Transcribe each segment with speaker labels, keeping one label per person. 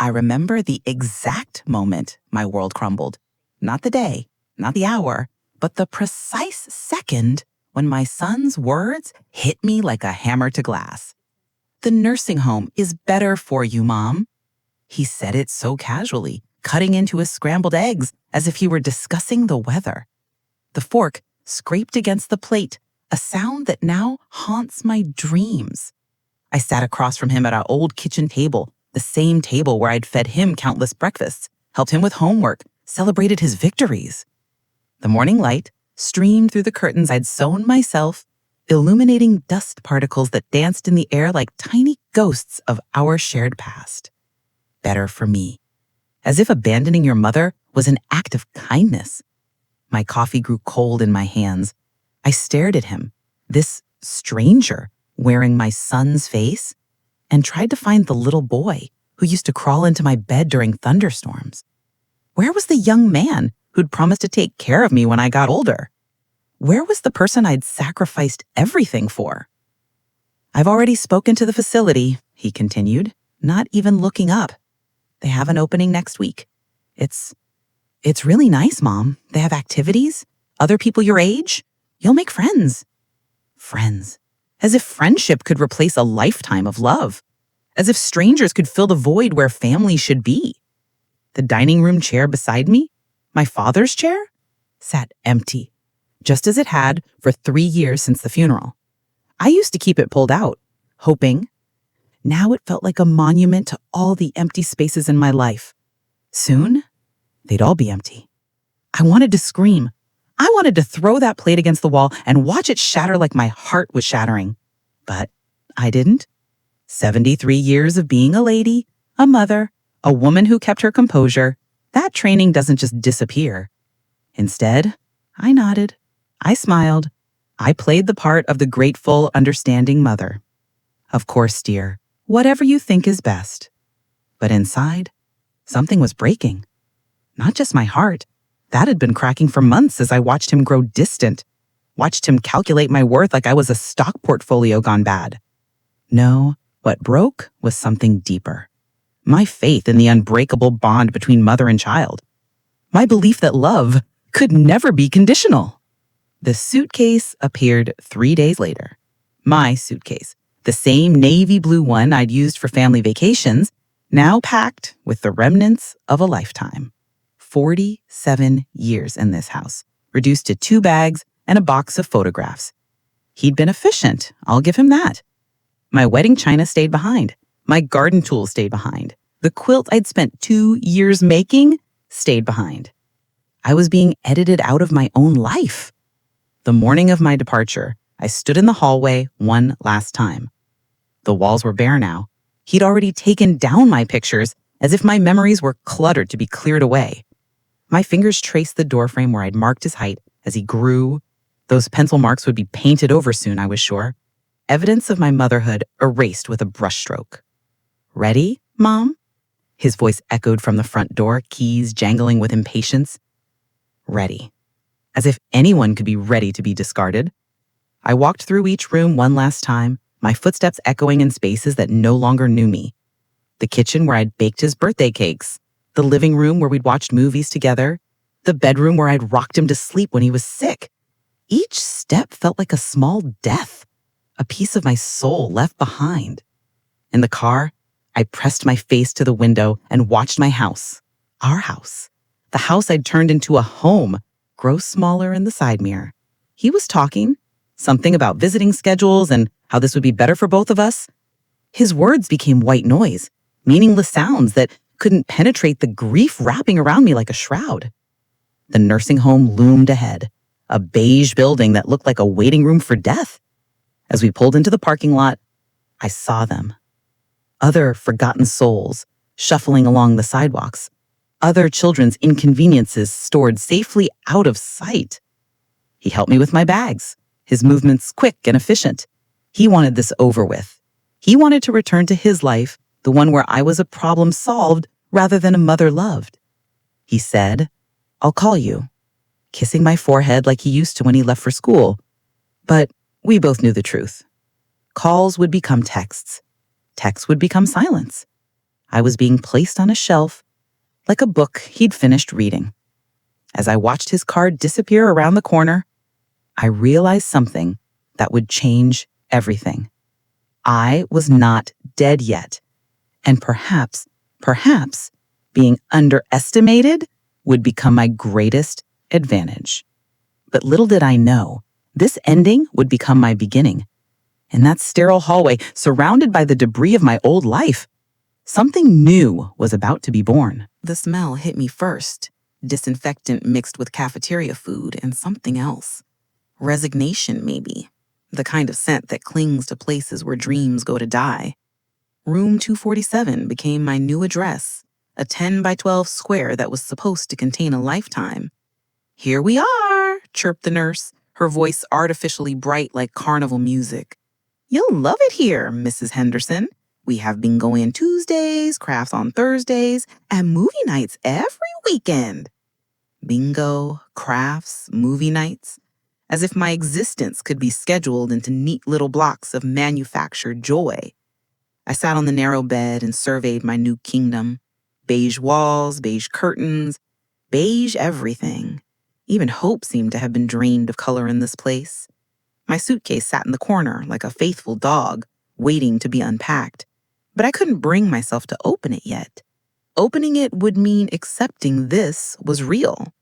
Speaker 1: I remember the exact moment my world crumbled. Not the day, not the hour, but the precise second when my son's words hit me like a hammer to glass. "The nursing home is better for you, Mom." He said it so casually, cutting into his scrambled eggs as if he were discussing the weather. The fork scraped against the plate, a sound that now haunts my dreams. I sat across from him at our old kitchen table, the same table where I'd fed him countless breakfasts, helped him with homework, celebrated his victories. The morning light streamed through the curtains I'd sewn myself, illuminating dust particles that danced in the air like tiny ghosts of our shared past. Better for me. As if abandoning your mother was an act of kindness. My coffee grew cold in my hands. I stared at him, this stranger wearing my son's face, and tried to find the little boy who used to crawl into my bed during thunderstorms. Where was the young man who'd promised to take care of me when I got older? Where was the person I'd sacrificed everything for? "I've already spoken to the facility," he continued, not even looking up. "They have an opening next week. It's really nice, Mom. They have activities, other people your age. You'll make friends." Friends. As if friendship could replace a lifetime of love. As if strangers could fill the void where family should be. The dining room chair beside me, my father's chair, sat empty, just as it had for 3 years since the funeral. I used to keep it pulled out, hoping. Now it felt like a monument to all the empty spaces in my life. Soon, they'd all be empty. I wanted to scream. I wanted to throw that plate against the wall and watch it shatter like my heart was shattering. But I didn't. 73 years of being a lady, a mother, a woman who kept her composure, that training doesn't just disappear. Instead, I nodded. I smiled. I played the part of the grateful, understanding mother. "Of course, dear, whatever you think is best." But inside, something was breaking. Not just my heart. That had been cracking for months as I watched him grow distant, watched him calculate my worth like I was a stock portfolio gone bad. No, what broke was something deeper. My faith in the unbreakable bond between mother and child. My belief that love could never be conditional. The suitcase appeared 3 days later. My suitcase, the same navy blue one I'd used for family vacations, now packed with the remnants of a lifetime. 47 years in this house, reduced to 2 bags and a box of photographs. He'd been efficient, I'll give him that. My wedding china stayed behind. My garden tools stayed behind. The quilt I'd spent 2 years making stayed behind. I was being edited out of my own life. The morning of my departure, I stood in the hallway one last time. The walls were bare now. He'd already taken down my pictures as if my memories were cluttered to be cleared away. My fingers traced the doorframe where I'd marked his height as he grew. Those pencil marks would be painted over soon, I was sure. Evidence of my motherhood erased with a brushstroke. "Ready, Mom?" His voice echoed from the front door, keys jangling with impatience. Ready. As if anyone could be ready to be discarded. I walked through each room one last time, my footsteps echoing in spaces that no longer knew me. The kitchen where I'd baked his birthday cakes. The living room where we'd watched movies together. The bedroom where I'd rocked him to sleep when he was sick. Each step felt like a small death, a piece of my soul left behind. In the car, I pressed my face to the window and watched my house, our house, the house I'd turned into a home, grow smaller in the side mirror. He was talking, something about visiting schedules and how this would be better for both of us. His words became white noise, meaningless sounds that couldn't penetrate the grief wrapping around me like a shroud. The nursing home loomed ahead, a beige building that looked like a waiting room for death. As we pulled into the parking lot, I saw them. Other forgotten souls shuffling along the sidewalks. Other children's inconveniences stored safely out of sight. He helped me with my bags, his movements quick and efficient. He wanted this over with. He wanted to return to his life, the one where I was a problem solved rather than a mother loved. He said, "I'll call you," kissing my forehead like he used to when he left for school. But we both knew the truth. Calls would become texts. Texts would become silence. I was being placed on a shelf like a book he'd finished reading. As I watched his car disappear around the corner, I realized something that would change everything. I was not dead yet, and perhaps, being underestimated would become my greatest advantage. But little did I know, this ending would become my beginning. In that sterile hallway, surrounded by the debris of my old life, something new was about to be born. The smell hit me first, disinfectant mixed with cafeteria food and something else. Resignation, maybe. The kind of scent that clings to places where dreams go to die. Room 247 became my new address, a 10 by 12 square that was supposed to contain a lifetime. "Here we are," chirped the nurse, her voice artificially bright like carnival music. "You'll love it here, Mrs. Henderson. We have bingo on Tuesdays, crafts on Thursdays, and movie nights every weekend." Bingo, crafts, movie nights. As if my existence could be scheduled into neat little blocks of manufactured joy. I sat on the narrow bed and surveyed my new kingdom. Beige walls, beige curtains, beige everything. Even hope seemed to have been drained of color in this place. My suitcase sat in the corner like a faithful dog, waiting to be unpacked. But I couldn't bring myself to open it yet. Opening it would mean accepting this was real.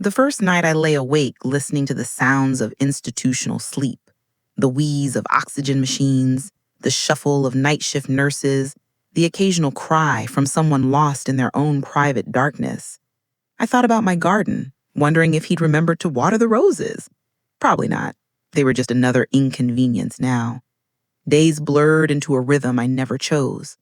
Speaker 1: The first night I lay awake listening to the sounds of institutional sleep, the wheeze of oxygen machines, the shuffle of night shift nurses, the occasional cry from someone lost in their own private darkness. I thought about my garden, wondering if he'd remembered to water the roses. Probably not. They were just another inconvenience now. Days blurred into a rhythm I never chose.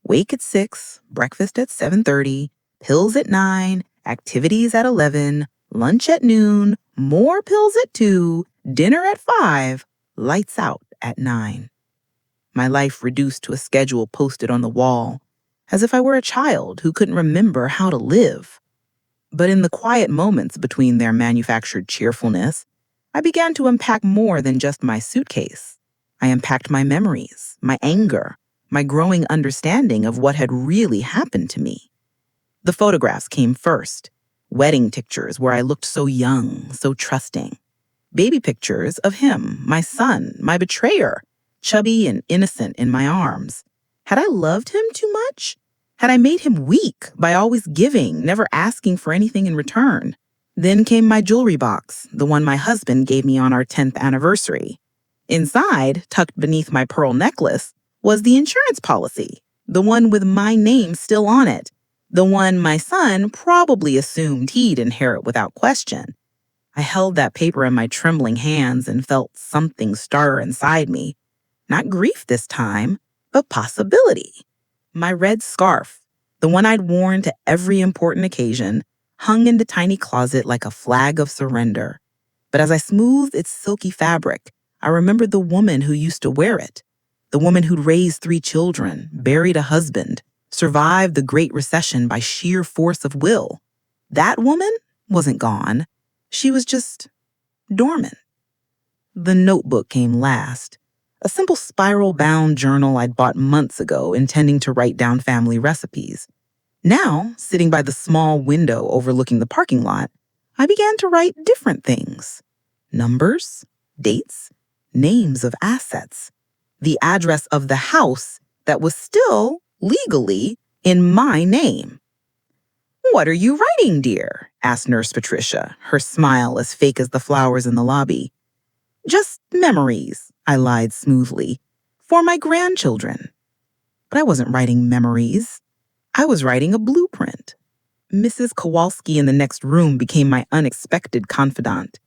Speaker 1: Wake at 6, breakfast at 7:30, pills at 9, activities at 11, lunch at noon, more pills at 2, dinner at 5, lights out at 9. My life reduced to a schedule posted on the wall, as if I were a child who couldn't remember how to live. But in the quiet moments between their manufactured cheerfulness, I began to unpack more than just my suitcase. I unpacked my memories, my anger, my growing understanding of what had really happened to me. The photographs came first. Wedding pictures where I looked so young, so trusting. Baby pictures of him, my son, my betrayer, chubby and innocent in my arms. Had I loved him too much? Had I made him weak by always giving, never asking for anything in return? Then came my jewelry box, the one my husband gave me on our 10th anniversary. Inside, tucked beneath my pearl necklace, was the insurance policy, the one with my name still on it, the one my son probably assumed he'd inherit without question. I held that paper in my trembling hands and felt something stir inside me. Not grief this time, but possibility. My red scarf, the one I'd worn to every important occasion, hung in the tiny closet like a flag of surrender. But as I smoothed its silky fabric, I remembered the woman who used to wear it. The woman who'd raised 3 children, buried a husband, survived the Great Recession by sheer force of will. That woman wasn't gone. She was just dormant. The notebook came last. A simple spiral-bound journal I'd bought months ago, intending to write down family recipes. Now, sitting by the small window overlooking the parking lot, I began to write different things. Numbers, dates, names of assets. The address of the house that was still, legally, in my name. "What are you writing, dear?" asked Nurse Patricia, her smile as fake as the flowers in the lobby. "Just memories," I lied smoothly, "for my grandchildren." But I wasn't writing memories. I was writing a blueprint. Mrs. Kowalski in the next room became my unexpected confidant.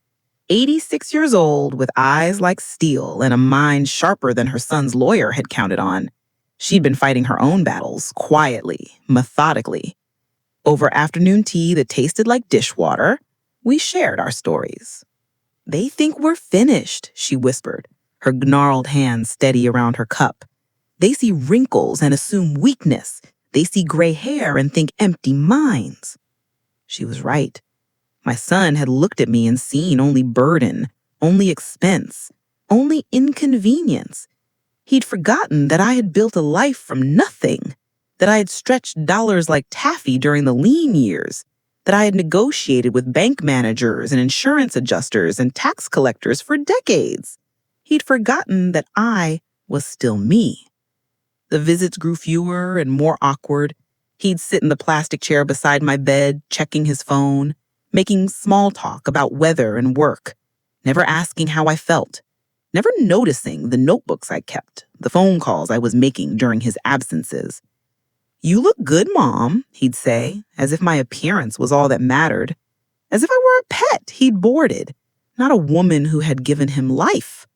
Speaker 1: 86 years old, with eyes like steel and a mind sharper than her son's lawyer had counted on. She'd been fighting her own battles, quietly, methodically. Over afternoon tea that tasted like dishwater, we shared our stories. "They think we're finished," she whispered, her gnarled hands steady around her cup. "They see wrinkles and assume weakness. They see gray hair and think empty minds." She was right. My son had looked at me and seen only burden, only expense, only inconvenience. He'd forgotten that I had built a life from nothing, that I had stretched dollars like taffy during the lean years, that I had negotiated with bank managers and insurance adjusters and tax collectors for decades. He'd forgotten that I was still me. The visits grew fewer and more awkward. He'd sit in the plastic chair beside my bed, checking his phone, making small talk about weather and work, never asking how I felt, never noticing the notebooks I kept, the phone calls I was making during his absences. "You look good, Mom," he'd say, as if my appearance was all that mattered, as if I were a pet he'd boarded, not a woman who had given him life.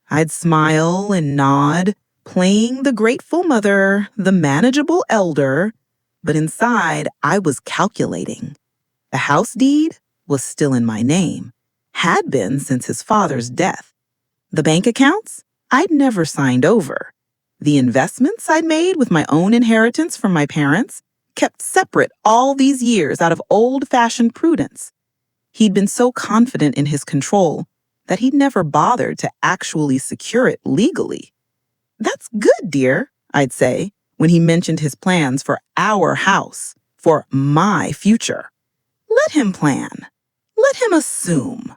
Speaker 1: I'd smile and nod, playing the grateful mother, the manageable elder, but inside I was calculating. The house deed was still in my name, had been since his father's death. The bank accounts, I'd never signed over. The investments I'd made with my own inheritance from my parents, kept separate all these years out of old-fashioned prudence. He'd been so confident in his control that he'd never bothered to actually secure it legally. "That's good, dear," I'd say, when he mentioned his plans for our house, for my future. Let him plan. Let him assume.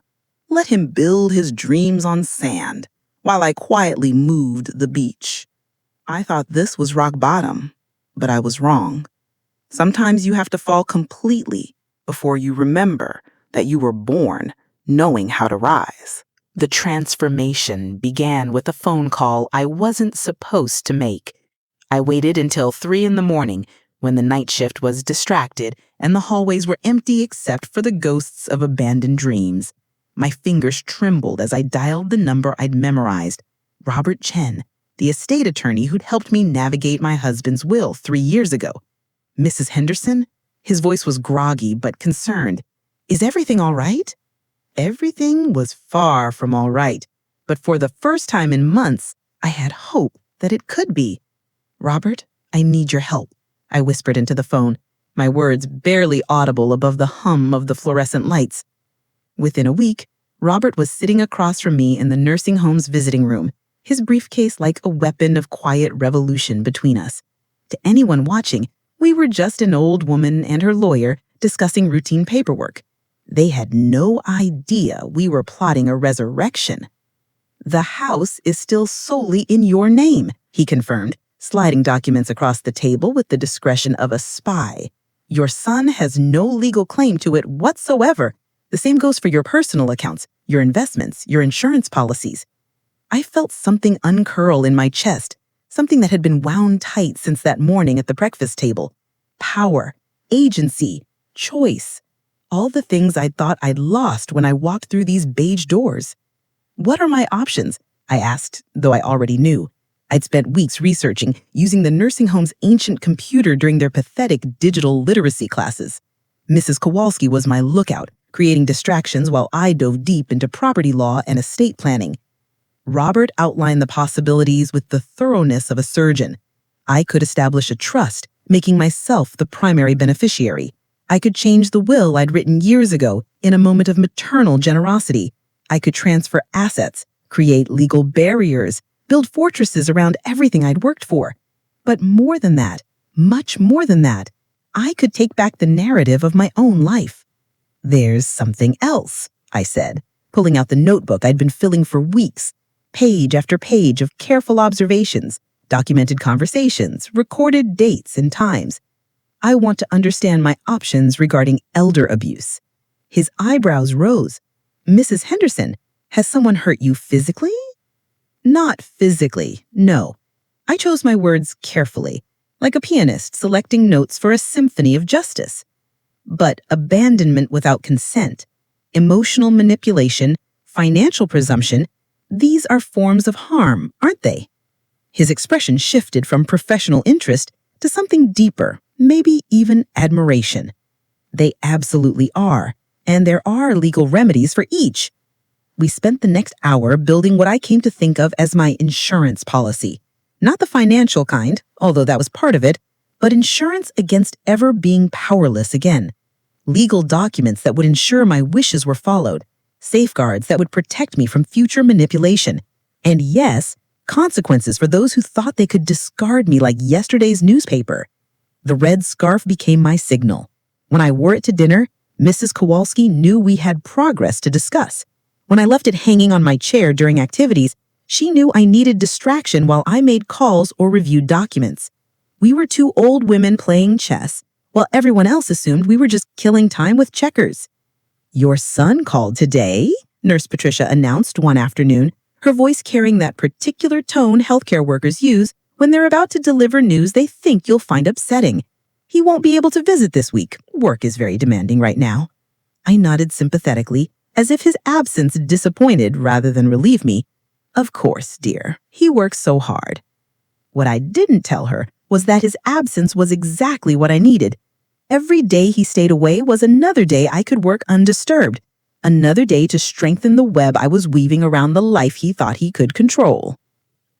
Speaker 1: Let him build his dreams on sand while I quietly moved the beach. I thought this was rock bottom, but I was wrong. Sometimes you have to fall completely before you remember that you were born knowing how to rise. The transformation began with a phone call I wasn't supposed to make. I waited until 3 a.m. when the night shift was distracted and the hallways were empty except for the ghosts of abandoned dreams. My fingers trembled as I dialed the number I'd memorized. Robert Chen, the estate attorney who'd helped me navigate my husband's will 3 years ago. "Mrs. Henderson?" His voice was groggy but concerned. "Is everything all right?" Everything was far from all right, but for the first time in months, I had hope that it could be. "Robert, I need your help," I whispered into the phone, my words barely audible above the hum of the fluorescent lights. Within a week, Robert was sitting across from me in the nursing home's visiting room, his briefcase like a weapon of quiet revolution between us. To anyone watching, we were just an old woman and her lawyer discussing routine paperwork. They had no idea we were plotting a resurrection. "The house is still solely in your name," he confirmed, sliding documents across the table with the discretion of a spy. "Your son has no legal claim to it whatsoever. The same goes for your personal accounts, your investments, your insurance policies." I felt something uncurl in my chest, something that had been wound tight since that morning at the breakfast table. Power, agency, choice. All the things I thought I'd lost when I walked through these beige doors. "What are my options?" I asked, though I already knew. I'd spent weeks researching, using the nursing home's ancient computer during their pathetic digital literacy classes. Mrs. Kowalski was my lookout, creating distractions while I dove deep into property law and estate planning. Robert outlined the possibilities with the thoroughness of a surgeon. I could establish a trust, making myself the primary beneficiary. I could change the will I'd written years ago in a moment of maternal generosity. I could transfer assets, create legal barriers, build fortresses around everything I'd worked for. But more than that, much more than that, I could take back the narrative of my own life. "There's something else," I said, pulling out the notebook I'd been filling for weeks, page after page of careful observations, documented conversations, recorded dates and times. "I want to understand my options regarding elder abuse." His eyebrows rose. "Mrs. Henderson, has someone hurt you physically?" "Not physically, no." I chose my words carefully, like a pianist selecting notes for a symphony of justice. "But abandonment without consent, emotional manipulation, financial presumption, these are forms of harm, aren't they?" His expression shifted from professional interest to something deeper, maybe even admiration. "They absolutely are, and there are legal remedies for each." We spent the next hour building what I came to think of as my insurance policy. Not the financial kind, although that was part of it, but insurance against ever being powerless again. Legal documents that would ensure my wishes were followed, safeguards that would protect me from future manipulation, and yes, consequences for those who thought they could discard me like yesterday's newspaper.
Speaker 2: The red scarf became my signal. When I wore it to dinner, Mrs. Kowalski knew we had progress to discuss. When I left it hanging on my chair during activities, she knew I needed distraction while I made calls or reviewed documents. We were two old women playing chess, while everyone else assumed we were just killing time with checkers. "Your son called today," Nurse Patricia announced one afternoon, her voice carrying that particular tone healthcare workers use when they're about to deliver news they think you'll find upsetting. "He won't be able to visit this week. Work is very demanding right now." I nodded sympathetically, as if his absence disappointed rather than relieved me. "Of course, dear. He works so hard." What I didn't tell her was that his absence was exactly what I needed. Every day he stayed away was another day I could work undisturbed, another day to strengthen the web I was weaving around the life he thought he could control.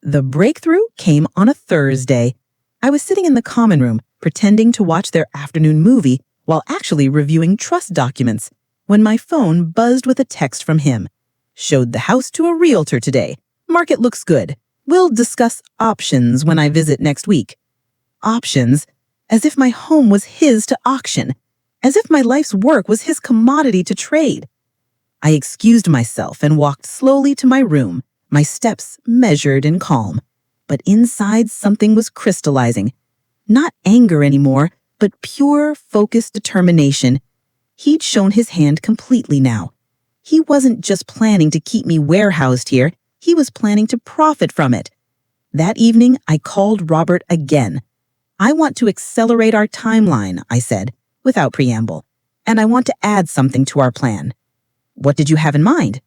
Speaker 2: The breakthrough came on a Thursday. I was sitting in the common room, pretending to watch their afternoon movie while actually reviewing trust documents, when my phone buzzed with a text from him. "Showed the house to a realtor today. Market looks good. We'll discuss options when I visit next week." Options? As if my home was his to auction. As if my life's work was his commodity to trade. I excused myself and walked slowly to my room, my steps measured and calm. But inside something was crystallizing. Not anger anymore, but pure, focused determination. He'd shown his hand completely now. He wasn't just planning to keep me warehoused here, he was planning to profit from it. That evening, I called Robert again. "I want to accelerate our timeline," I said, without preamble, "and I want to add something to our plan." "What did you have in mind?"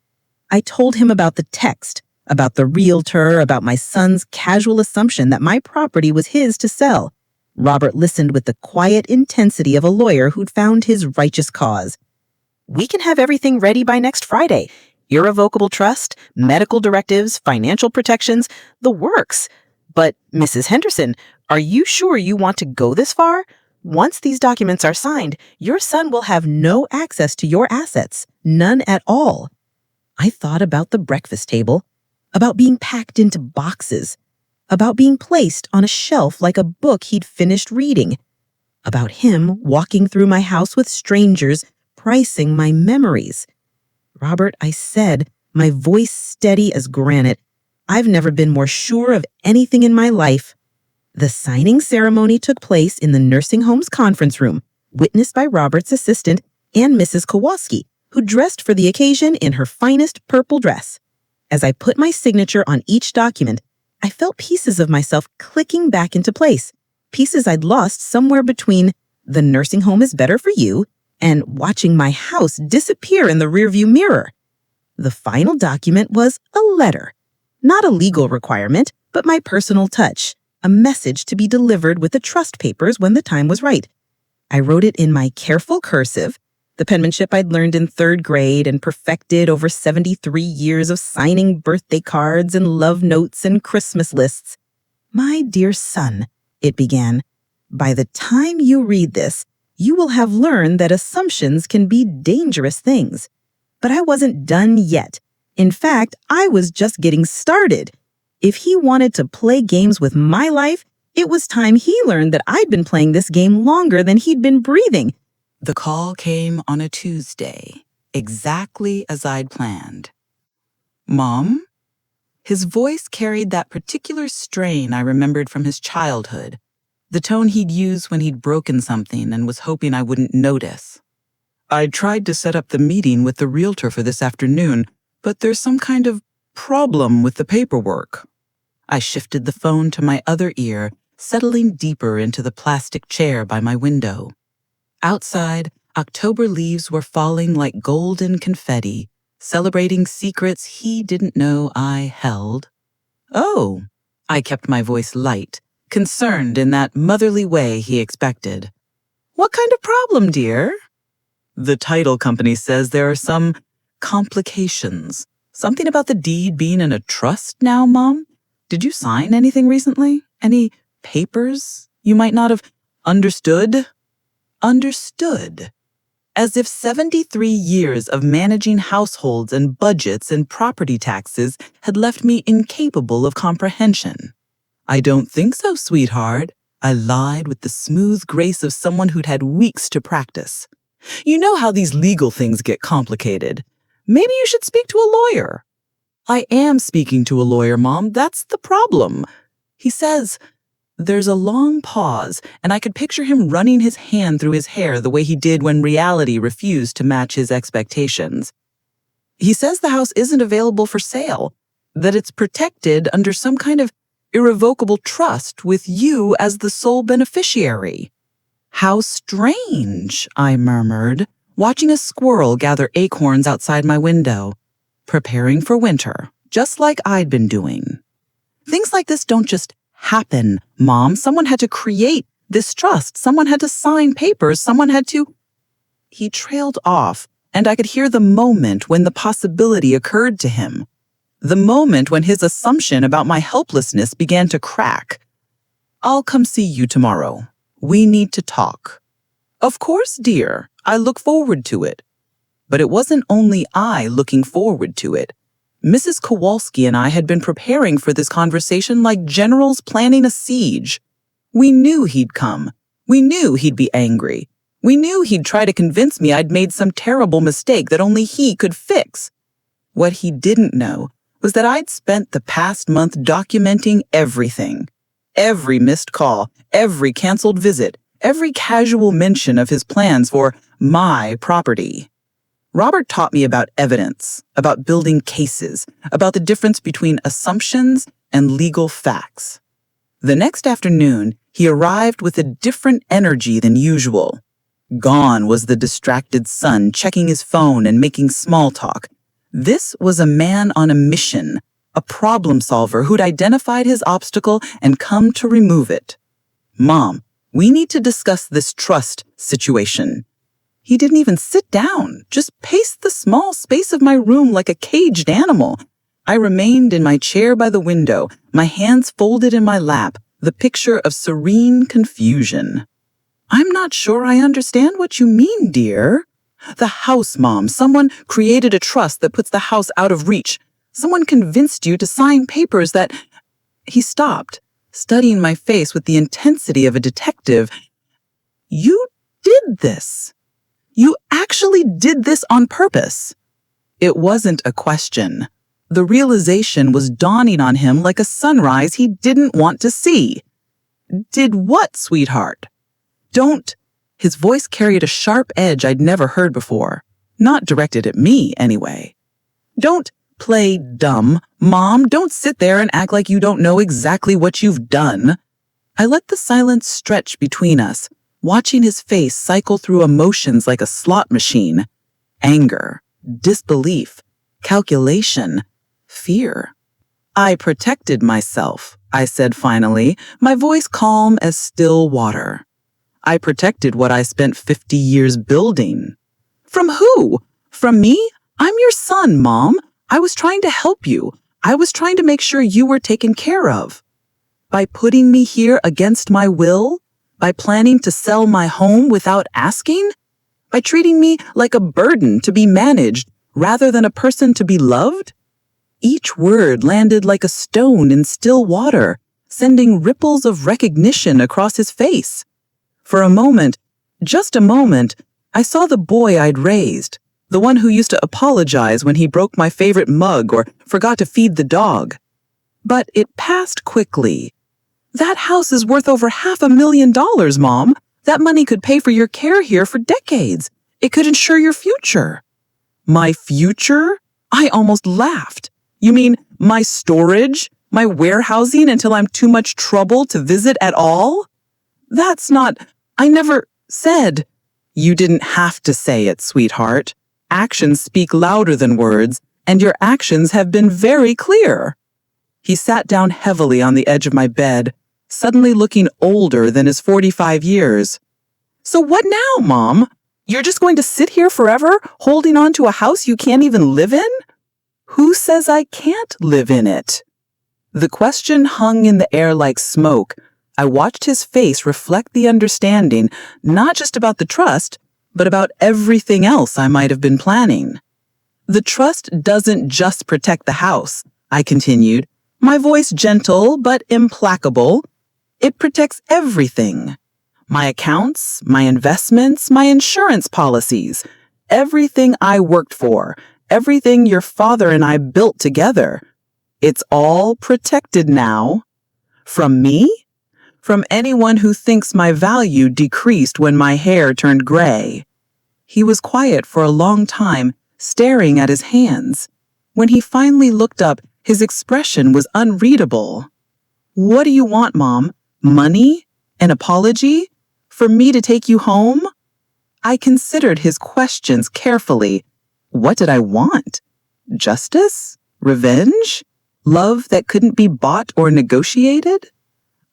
Speaker 2: I told him about the text, about the realtor, about my son's casual assumption that my property was his to sell. Robert listened with the quiet intensity of a lawyer who'd found his righteous cause. "We can have everything ready by next Friday. Irrevocable trust, medical directives, financial protections, the works. But, Mrs. Henderson, are you sure you want to go this far? Once these documents are signed, your son will have no access to your assets, none at all." I thought about the breakfast table, about being packed into boxes, about being placed on a shelf like a book he'd finished reading, about him walking through my house with strangers, pricing my memories. "Robert," I said, my voice steady as granite, "I've never been more sure of anything in my life." The signing ceremony took place in the nursing home's conference room, witnessed by Robert's assistant and Mrs. Kowalski, who dressed for the occasion in her finest purple dress. As I put my signature on each document, I felt pieces of myself clicking back into place, pieces I'd lost somewhere between "the nursing home is better for you" and watching my house disappear in the rearview mirror. The final document was a letter. Not a legal requirement, but my personal touch, a message to be delivered with the trust papers when the time was right. I wrote it in my careful cursive, the penmanship I'd learned in 3rd grade and perfected over 73 years of signing birthday cards and love notes and Christmas lists. "My dear son," it began, "by the time you read this, you will have learned that assumptions can be dangerous things." But I wasn't done yet. In fact, I was just getting started. If he wanted to play games with my life, it was time he learned that I'd been playing this game longer than he'd been breathing.
Speaker 1: The call came on a Tuesday, exactly as I'd planned. "Mom?" His voice carried that particular strain I remembered from his childhood, the tone he'd use when he'd broken something and was hoping I wouldn't notice. "I tried to set up the meeting with the realtor for this afternoon, but there's some kind of problem with the paperwork." I shifted the phone to my other ear, settling deeper into the plastic chair by my window. Outside, October leaves were falling like golden confetti, celebrating secrets he didn't know I held. "Oh," I kept my voice light, concerned in that motherly way he expected. "What kind of problem, dear?" "The title company says there are some complications. Something about the deed being in a trust now, Mom? Did you sign anything recently? Any papers you might not have understood?" Understood. As if 73 years of managing households and budgets and property taxes had left me incapable of comprehension. "I don't think so, sweetheart. I lied with the smooth grace of someone who'd had weeks to practice. You know how these legal things get complicated. Maybe you should speak to a lawyer. I am speaking to a lawyer, Mom. That's the problem. He says. There's a long pause, and I could picture him running his hand through his hair the way he did when reality refused to match his expectations. He says the house isn't available for sale, that it's protected under some kind of irrevocable trust with you as the sole beneficiary. How strange, I murmured, watching a squirrel gather acorns outside my window, preparing for winter, just like I'd been doing. Things like this don't just happen, Mom. Someone had to create this trust. Someone had to sign papers. Someone had to... He trailed off, and I could hear the moment when the possibility occurred to him. The moment when his assumption about my helplessness began to crack. I'll come see you tomorrow. We need to talk. Of course, dear. I look forward to it. But it wasn't only I looking forward to it. Mrs. Kowalski and I had been preparing for this conversation like generals planning a siege. We knew he'd come. We knew he'd be angry. We knew he'd try to convince me I'd made some terrible mistake that only he could fix. What he didn't know was that I'd spent the past month documenting everything. Every missed call, every canceled visit, every casual mention of his plans for my property. Robert taught me about evidence, about building cases, about the difference between assumptions and legal facts. The next afternoon, he arrived with a different energy than usual. Gone was the distracted son checking his phone and making small talk. This was a man on a mission, a problem solver who'd identified his obstacle and come to remove it. Mom, we need to discuss this trust situation. He didn't even sit down, just paced the small space of my room like a caged animal. I remained in my chair by the window, my hands folded in my lap, the picture of serene confusion. I'm not sure I understand what you mean, dear. The house, Mom. Someone created a trust that puts the house out of reach. Someone convinced you to sign papers that... He stopped, studying my face with the intensity of a detective. You did this. You actually did this on purpose. It wasn't a question. The realization was dawning on him like a sunrise he didn't want to see. Did what, sweetheart? Don't. His voice carried a sharp edge I'd never heard before. Not directed at me, anyway. Don't play dumb. Mom, don't sit there and act like you don't know exactly what you've done. I let the silence stretch between us, watching his face cycle through emotions like a slot machine. Anger, disbelief, calculation, fear. I protected myself, I said finally, my voice calm as still water. I protected what I spent 50 years building. From who? From me? I'm your son, Mom. I was trying to help you. I was trying to make sure you were taken care of. By putting me here against my will? By planning to sell my home without asking? By treating me like a burden to be managed rather than a person to be loved? Each word landed like a stone in still water, sending ripples of recognition across his face. For a moment, just a moment, I saw the boy I'd raised, the one who used to apologize when he broke my favorite mug or forgot to feed the dog. But it passed quickly. That house is worth over $500,000, Mom. That money could pay for your care here for decades. It could ensure your future. My future? I almost laughed. You mean my storage? My warehousing until I'm too much trouble to visit at all? That's not... I never said... You didn't have to say it, sweetheart. Actions speak louder than words, and your actions have been very clear. He sat down heavily on the edge of my bed, suddenly looking older than his 45 years. So what now, Mom? You're just going to sit here forever, holding on to a house you can't even live in? Who says I can't live in it? The question hung in the air like smoke. I watched his face reflect the understanding, not just about the trust, but about everything else I might have been planning. The trust doesn't just protect the house, I continued, my voice gentle but implacable. It protects everything. My accounts, my investments, my insurance policies, everything I worked for, everything your father and I built together. It's all protected now. From me? From anyone who thinks my value decreased when my hair turned gray. He was quiet for a long time, staring at his hands. When he finally looked up, his expression was unreadable. What do you want, Mom? Money? An apology? For me to take you home? I considered his questions carefully. What did I want? Justice? Revenge? Love that couldn't be bought or negotiated?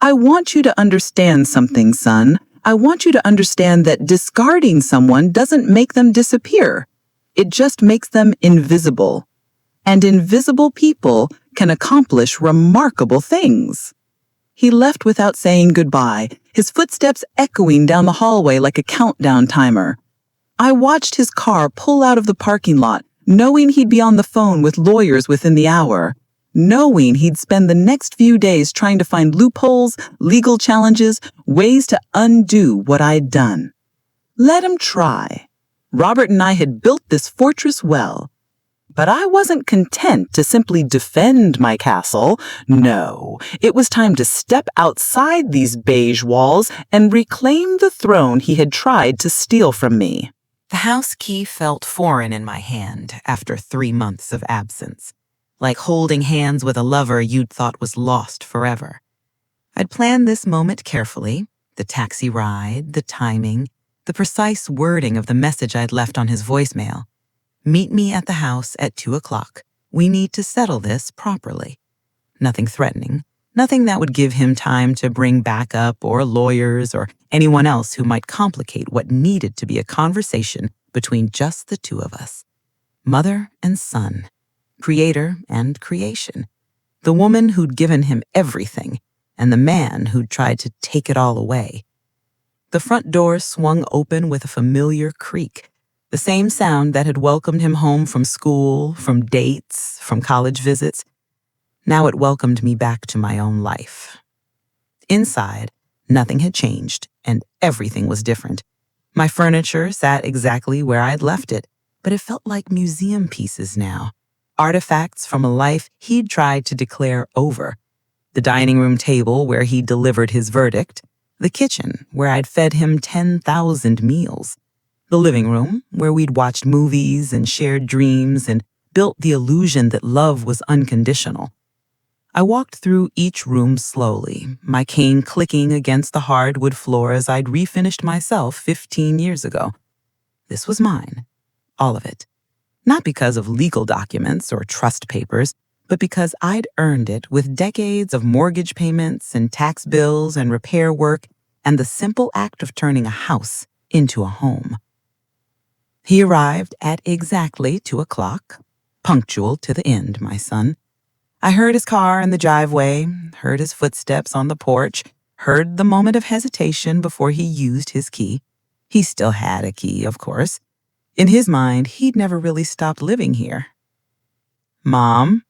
Speaker 1: I want you to understand something, son. I want you to understand that discarding someone doesn't make them disappear. It just makes them invisible. And invisible people can accomplish remarkable things. He left without saying goodbye, his footsteps echoing down the hallway like a countdown timer. I watched his car pull out of the parking lot, knowing he'd be on the phone with lawyers within the hour, knowing he'd spend the next few days trying to find loopholes, legal challenges, ways to undo what I'd done. Let him try. Robert and I had built this fortress well. But I wasn't content to simply defend my castle. No, it was time to step outside these beige walls and reclaim the throne he had tried to steal from me.
Speaker 2: The house key felt foreign in my hand after 3 months of absence, like holding hands with a lover you'd thought was lost forever. I'd planned this moment carefully, the taxi ride, the timing, the precise wording of the message I'd left on his voicemail. Meet me at the house at 2 o'clock. We need to settle this properly. Nothing threatening, nothing that would give him time to bring backup or lawyers or anyone else who might complicate what needed to be a conversation between just the two of us. Mother and son, creator and creation. The woman who'd given him everything and the man who'd tried to take it all away. The front door swung open with a familiar creak. The same sound that had welcomed him home from school, from dates, from college visits. Now it welcomed me back to my own life. Inside, nothing had changed, and everything was different. My furniture sat exactly where I'd left it, but it felt like museum pieces now. Artifacts from a life he'd tried to declare over. The dining room table where he delivered his verdict. The kitchen where I'd fed him 10,000 meals. The living room, where we'd watched movies and shared dreams and built the illusion that love was unconditional. I walked through each room slowly, my cane clicking against the hardwood floor as I'd refinished myself 15 years ago. This was mine, all of it. Not because of legal documents or trust papers, but because I'd earned it with decades of mortgage payments and tax bills and repair work and the simple act of turning a house into a home. He arrived at exactly 2 o'clock, punctual to the end, my son. I heard his car in the driveway, heard his footsteps on the porch, heard the moment of hesitation before he used his key. He still had a key, of course. In his mind, he'd never really stopped living here. Mom?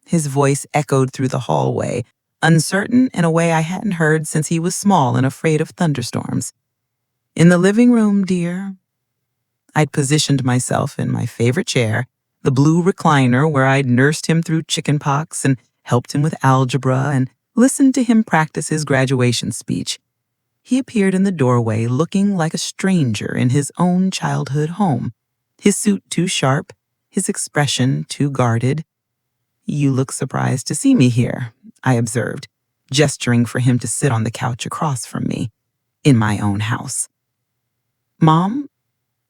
Speaker 2: His voice echoed through the hallway, uncertain in a way I hadn't heard since he was small and afraid of thunderstorms. In the living room, dear. I'd positioned myself in my favorite chair, the blue recliner where I'd nursed him through chickenpox and helped him with algebra and listened to him practice his graduation speech. He appeared in the doorway looking like a stranger in his own childhood home, his suit too sharp, his expression too guarded. You look surprised to see me here, I observed, gesturing for him to sit on the couch across from me, in my own house. Mom?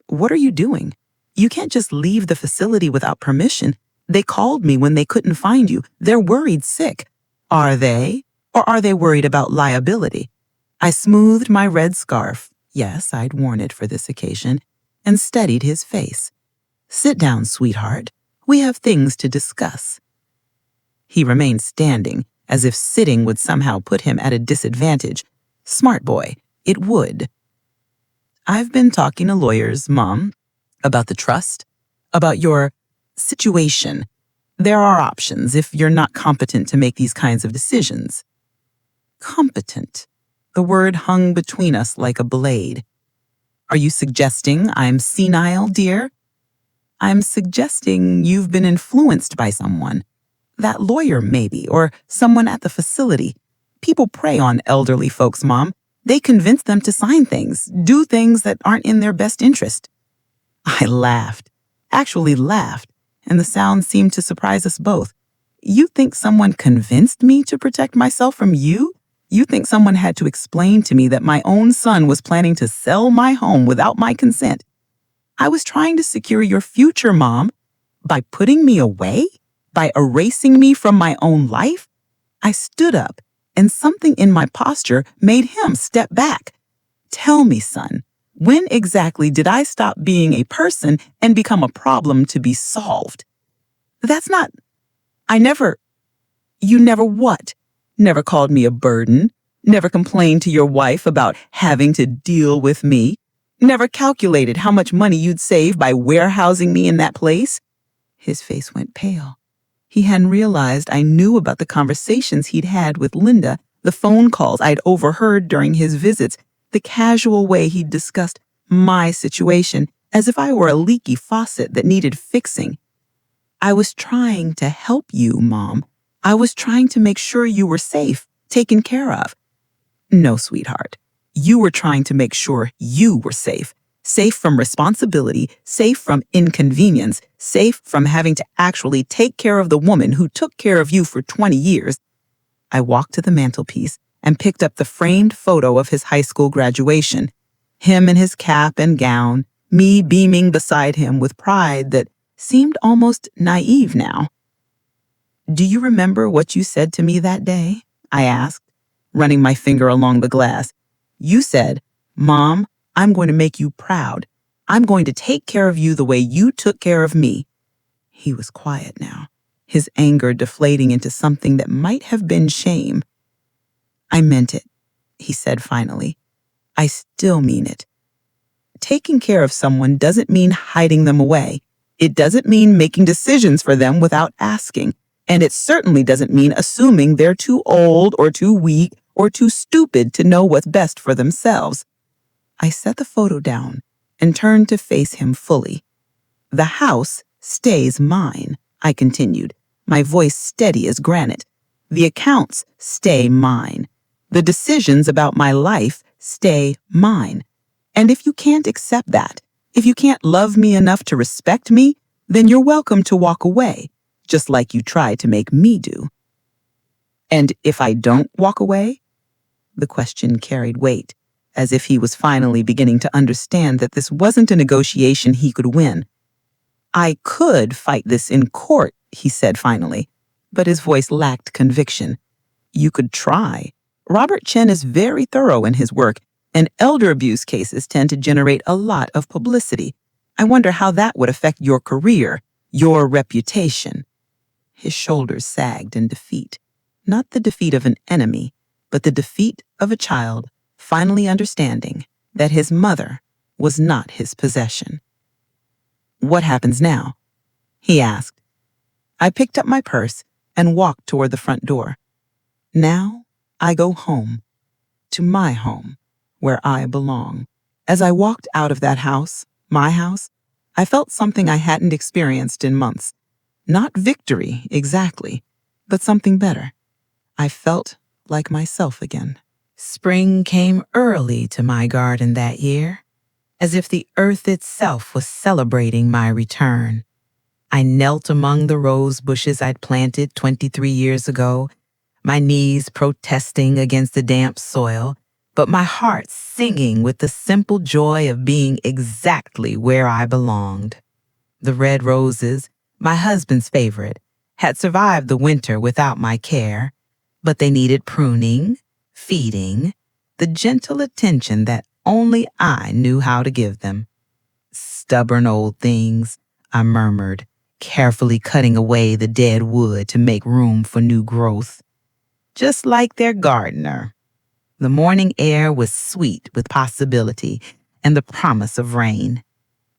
Speaker 2: What are you doing? You can't just leave the facility without permission. They called me when they couldn't find you. They're worried sick. Are they? Or are they worried about liability? I smoothed my red scarf, yes, I'd worn it for this occasion, and studied his face. Sit down, sweetheart. We have things to discuss. He remained standing, as if sitting would somehow put him at a disadvantage. Smart boy, it would. I've been talking to lawyers, Mom, about the trust, about your situation. There are options if you're not competent to make these kinds of decisions.
Speaker 1: Competent. The word hung between us like a blade. Are you suggesting I'm senile, dear? I'm suggesting you've been influenced by someone. That lawyer, maybe, or someone at the facility. People prey on elderly folks, Mom. They convince them to sign things, do things that aren't in their best interest. I laughed, actually laughed, and the sound seemed to surprise us both. You think someone convinced me to protect myself from you? You think someone had to explain to me that my own son was planning to sell my home without my consent? I was trying to secure your future, Mom. By putting me away? By erasing me from my own life? I stood up, and something in my posture made him step back. Tell me, son, when exactly did I stop being a person and become a problem to be solved? That's not... You never what? Never called me a burden? Never complained to your wife about having to deal with me? Never calculated how much money you'd save by warehousing me in that place? His face went pale. He hadn't realized I knew about the conversations he'd had with Linda, the phone calls I'd overheard during his visits, the casual way he'd discussed my situation as if I were a leaky faucet that needed fixing. I was trying to help you, Mom. I was trying to make sure you were safe, taken care of. No, sweetheart. You were trying to make sure you were safe. Safe from responsibility, safe from inconvenience, safe from having to actually take care of the woman who took care of you for 20 years. I walked to the mantelpiece and picked up the framed photo of his high school graduation. Him in his cap and gown, me beaming beside him with pride that seemed almost naive now. Do you remember what you said to me that day? I asked, running my finger along the glass. You said, Mom, I'm going to make you proud. I'm going to take care of you the way you took care of me. He was quiet now, his anger deflating into something that might have been shame. I meant it, he said finally. I still mean it. Taking care of someone doesn't mean hiding them away. It doesn't mean making decisions for them without asking. And it certainly doesn't mean assuming they're too old or too weak or too stupid to know what's best for themselves. I set the photo down and turned to face him fully. The house stays mine, I continued, my voice steady as granite. The accounts stay mine. The decisions about my life stay mine. And if you can't accept that, if you can't love me enough to respect me, then you're welcome to walk away, just like you tried to make me do. And if I don't walk away? The question carried weight, as if he was finally beginning to understand that this wasn't a negotiation he could win. I could fight this in court, he said finally, but his voice lacked conviction. You could try. Robert Chen is very thorough in his work, and elder abuse cases tend to generate a lot of publicity. I wonder how that would affect your career, your reputation. His shoulders sagged in defeat, not the defeat of an enemy, but the defeat of a child finally understanding that his mother was not his possession. What happens now? He asked. I picked up my purse and walked toward the front door. Now I go home, to my home, where I belong. As I walked out of that house, my house, I felt something I hadn't experienced in months. Not victory, exactly, but something better. I felt like myself again. Spring came early to my garden that year, as if the earth itself was celebrating my return. I knelt among the rose bushes I'd planted 23 years ago, my knees protesting against the damp soil, but my heart singing with the simple joy of being exactly where I belonged. The red roses, my husband's favorite, had survived the winter without my care, but they needed pruning, feeding, the gentle attention that only I knew how to give them. Stubborn old things, I murmured, carefully cutting away the dead wood to make room for new growth. Just like their gardener. The morning air was sweet with possibility and the promise of rain.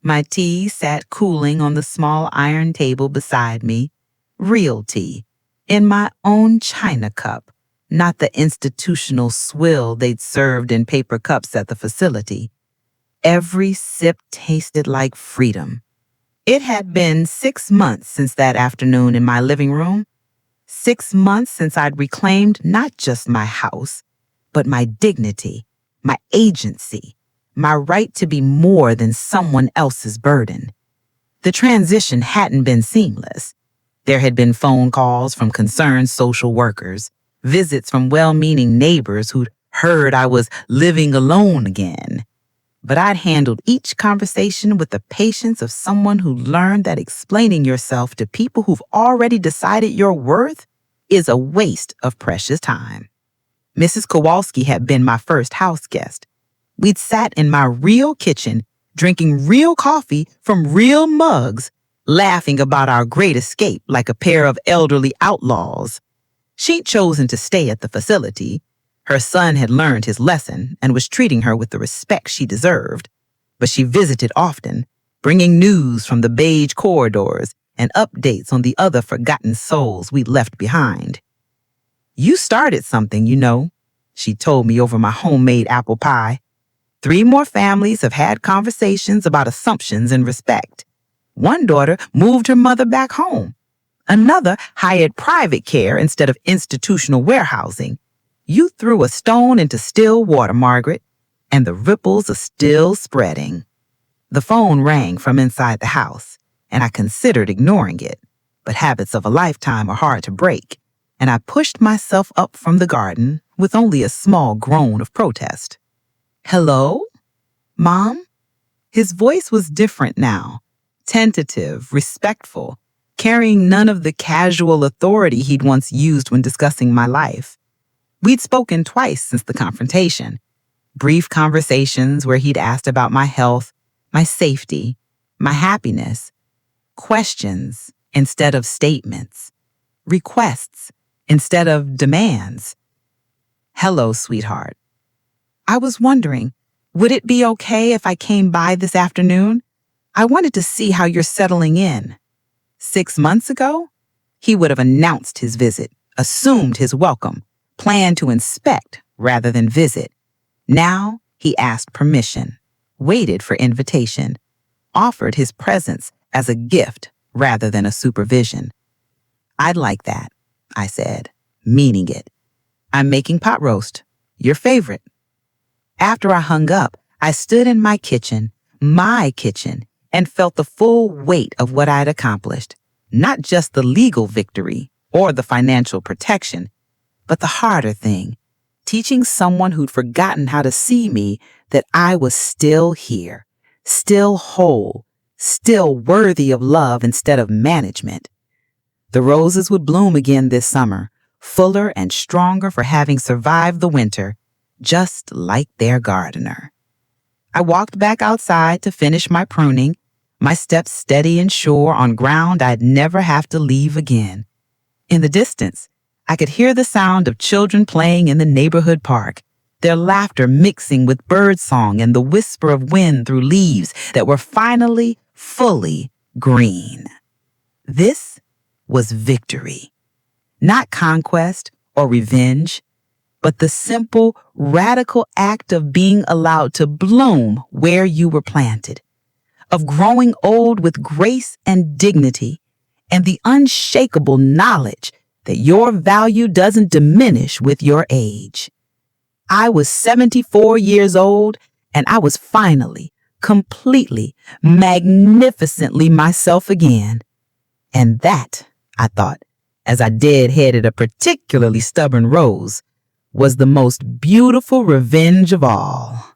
Speaker 1: My tea sat cooling on the small iron table beside me, real tea, in my own china cup, not the institutional swill they'd served in paper cups at the facility. Every sip tasted like freedom. It had been 6 months since that afternoon in my living room. 6 months since I'd reclaimed not just my house, but my dignity, my agency, my right to be more than someone else's burden. The transition hadn't been seamless. There had been phone calls from concerned social workers, visits from well-meaning neighbors who'd heard I was living alone again. But I'd handled each conversation with the patience of someone who learned that explaining yourself to people who've already decided your worth is a waste of precious time. Mrs. Kowalski had been my first house guest. We'd sat in my real kitchen, drinking real coffee from real mugs, laughing about our great escape like a pair of elderly outlaws. She'd chosen to stay at the facility. Her son had learned his lesson and was treating her with the respect she deserved. But she visited often, bringing news from the beige corridors and updates on the other forgotten souls we'd left behind. "You started something, you know," she told me over my homemade apple pie. "3 more families have had conversations about assumptions and respect. One daughter moved her mother back home. Another hired private care instead of institutional warehousing. You threw a stone into still water, Margaret, and the ripples are still spreading." The phone rang from inside the house, and I considered ignoring it. But habits of a lifetime are hard to break, and I pushed myself up from the garden with only a small groan of protest. "Hello? Mom?" His voice was different now, tentative, respectful, carrying none of the casual authority he'd once used when discussing my life. We'd spoken twice since the confrontation, brief conversations where he'd asked about my health, my safety, my happiness, questions instead of statements, requests instead of demands. "Hello, sweetheart. I was wondering, would it be okay if I came by this afternoon? I wanted to see how you're settling in." 6 months ago, he would have announced his visit, assumed his welcome, planned to inspect rather than visit. Now he asked permission, waited for invitation, offered his presence as a gift rather than a supervision. "I'd like that," I said, meaning it. "I'm making pot roast, your favorite." After I hung up, I stood in my kitchen, and felt the full weight of what I'd accomplished. Not just the legal victory or the financial protection, but the harder thing, teaching someone who'd forgotten how to see me that I was still here, still whole, still worthy of love instead of management. The roses would bloom again this summer, fuller and stronger for having survived the winter, just like their gardener. I walked back outside to finish my pruning, my steps steady and sure on ground I'd never have to leave again. In the distance, I could hear the sound of children playing in the neighborhood park, their laughter mixing with birdsong and the whisper of wind through leaves that were finally fully green. This was victory. Not conquest or revenge, but the simple, radical act of being allowed to bloom where you were planted, of growing old with grace and dignity, and the unshakable knowledge that your value doesn't diminish with your age. I was 74 years old, and I was finally, completely, magnificently myself again. And that, I thought, as I deadheaded a particularly stubborn rose, was the most beautiful revenge of all.